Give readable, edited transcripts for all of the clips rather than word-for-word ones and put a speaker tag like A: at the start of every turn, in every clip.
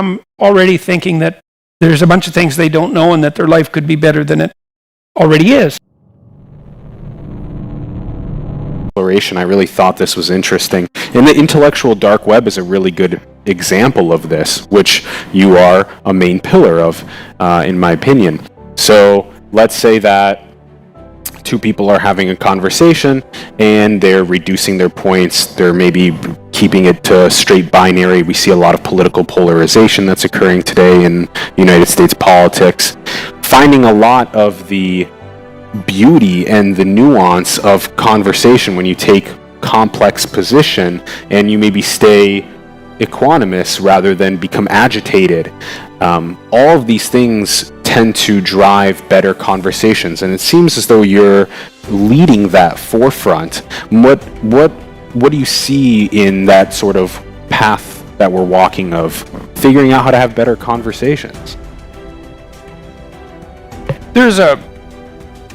A: come already thinking that there's a bunch of things they don't know and that their life could be better than it already is.
B: I really thought this was interesting. And the intellectual dark web is a really good example of this, which you are a main pillar of, in my opinion. So let's say that two people are having a conversation and they're reducing their points. They're maybe keeping it to straight binary. We see a lot of political polarization that's occurring today in United States politics. Finding a lot of the beauty and the nuance of conversation when you take complex position and you maybe stay equanimous rather than become agitated. All of these things tend to drive better conversations, and it seems as though you're leading that forefront. What do you see in that sort of path that we're walking of figuring out how to have better conversations?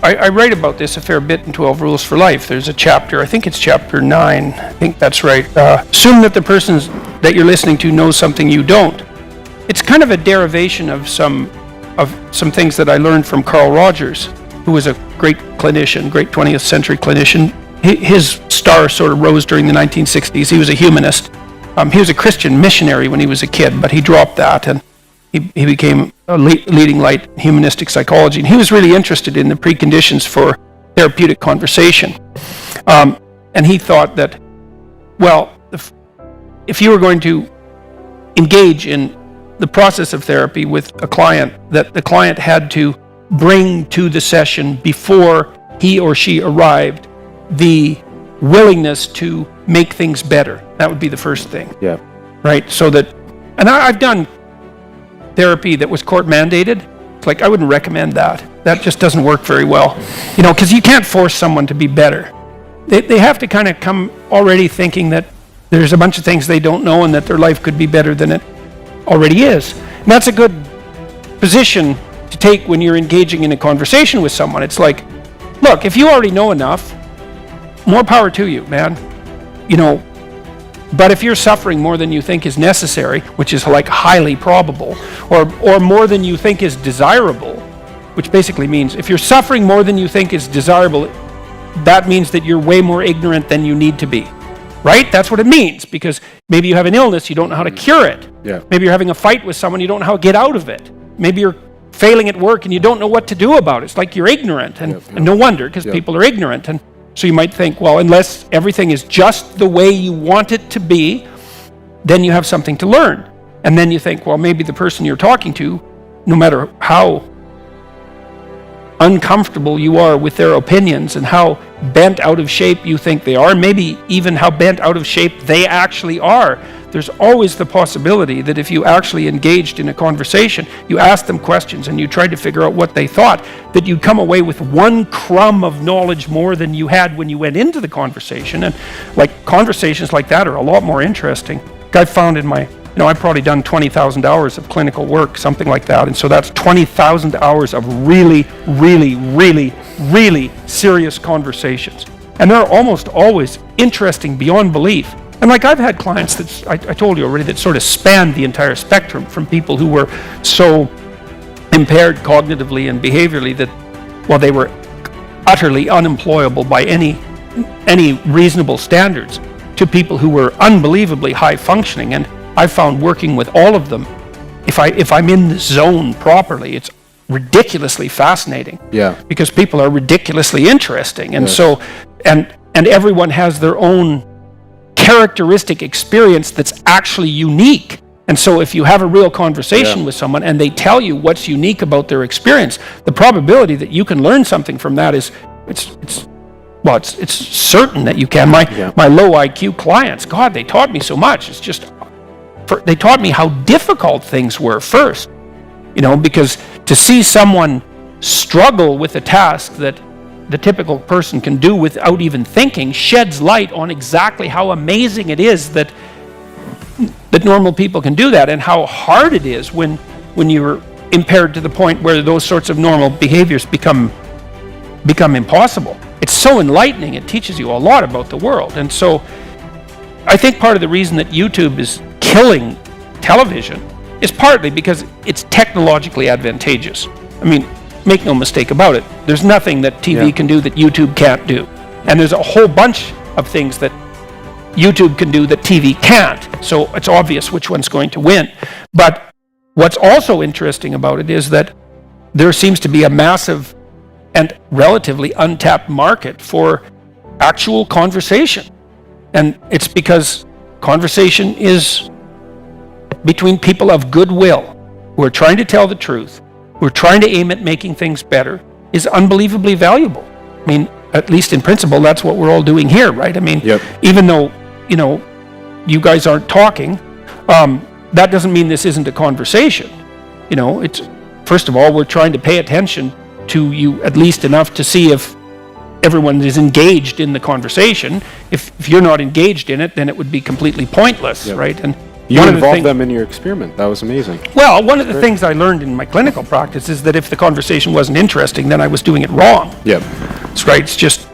A: I write about this a fair bit in 12 Rules for Life. There's a chapter, I think it's chapter 9, I think that's right. Assume that the person that you're listening to knows something you don't. It's kind of a derivation of some things that I learned from Carl Rogers, who was a great clinician, great 20th century clinician. His star sort of rose during the 1960s. He was a humanist. He was a Christian missionary when he was a kid, but he dropped that and he became a leading light in humanistic psychology. And he was really interested in the preconditions for therapeutic conversation. And he thought that, well, if you were going to engage in the process of therapy with a client, that the client had to bring to the session before he or she arrived the willingness to make things better. That would be the first thing.
B: Yeah.
A: Right? So that, and I've done therapy that was court mandated. It's like, I wouldn't recommend that. That just doesn't work very well. Because you can't force someone to be better. They have to kind of come already thinking that there's a bunch of things they don't know and that their life could be better than it already is. And that's a good position to take when you're engaging in a conversation with someone. It's like, look, if you already know enough, more power to you, man. But if you're suffering more than you think is necessary, which is like highly probable, or more than you think is desirable, which basically means if you're suffering more than you think is desirable, that means that you're way more ignorant than you need to be. Right? That's what it means, because maybe you have an illness, you don't know how to cure it.
B: Yeah.
A: Maybe you're having a fight with someone, you don't know how to get out of it. Maybe you're failing at work and you don't know what to do about it. It's like you're ignorant, and no wonder, because people are ignorant. And so you might think, well, unless everything is just the way you want it to be, then you have something to learn. And then you think, well, maybe the person you're talking to, no matter how uncomfortable you are with their opinions and how bent out of shape you think they are, maybe even how bent out of shape they actually are, there's always the possibility that if you actually engaged in a conversation, you asked them questions and you tried to figure out what they thought, that you'd come away with one crumb of knowledge more than you had when you went into the conversation. And conversations like that are a lot more interesting. I've found in my, I've probably done 20,000 hours of clinical work, something like that. And so that's 20,000 hours of really, really, really, really serious conversations. And they're almost always interesting beyond belief. And I've had clients that, I told you already, that sort of spanned the entire spectrum, from people who were so impaired cognitively and behaviorally that, well, they were utterly unemployable by any reasonable standards, to people who were unbelievably high functioning. And I found working with all of them, if I'm in the zone properly, it's ridiculously fascinating.
B: Yeah.
A: Because people are ridiculously interesting. And so, and everyone has their own characteristic experience that's actually unique. And so if you have a real conversation with someone and they tell you what's unique about their experience, the probability that you can learn something from that is, it's certain that you can. My low IQ clients, God, they taught me so much. It's just, they taught me how difficult things were first, because to see someone struggle with a task that the typical person can do without even thinking sheds light on exactly how amazing it is that normal people can do that, and how hard it is when you're impaired to the point where those sorts of normal behaviors become impossible. It's so enlightening. It teaches you a lot about the world. And so I think part of the reason that YouTube is killing television is partly because it's technologically advantageous. I mean, make no mistake about it. There's nothing that TV can do that YouTube can't do. And there's a whole bunch of things that YouTube can do that TV can't. So it's obvious which one's going to win. But what's also interesting about it is that there seems to be a massive and relatively untapped market for actual conversation. And it's because conversation is between people of goodwill who are trying to tell the truth, who are trying to aim at making things better, is unbelievably valuable. I mean, at least in principle, that's what we're all doing here, right? I mean, even though, you guys aren't talking, that doesn't mean this isn't a conversation. It's, first of all, we're trying to pay attention to you at least enough to see if everyone is engaged in the conversation. If you're not engaged in it, then it would be completely pointless, right? And
B: you involved them in your experiment. That was amazing.
A: Well, one of the things I learned in my clinical practice is that if the conversation wasn't interesting, then I was doing it wrong.
B: Yep.
A: That's right. It's just,